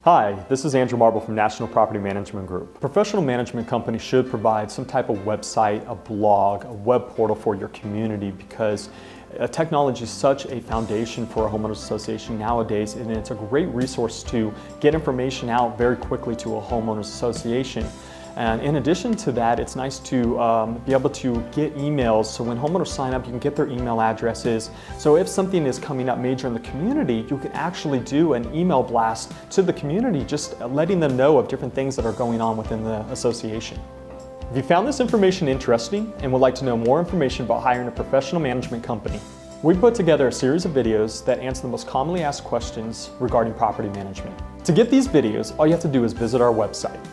Hi, this is Andrew Marble from National Property Management Group. A professional management company should provide some type of website, a blog, a web portal for your community because technology is such a foundation for a homeowners association nowadays, and it's a great resource to get information out very quickly to a homeowners association. And in addition to that, it's nice to be able to get emails, so when homeowners sign up, you can get their email addresses. So if something is coming up major in the community, you can actually do an email blast to the community, just letting them know of different things that are going on within the association. If you found this information interesting and would like to know more information about hiring a professional management company, we put together a series of videos that answer the most commonly asked questions regarding property management. To get these videos, all you have to do is visit our website.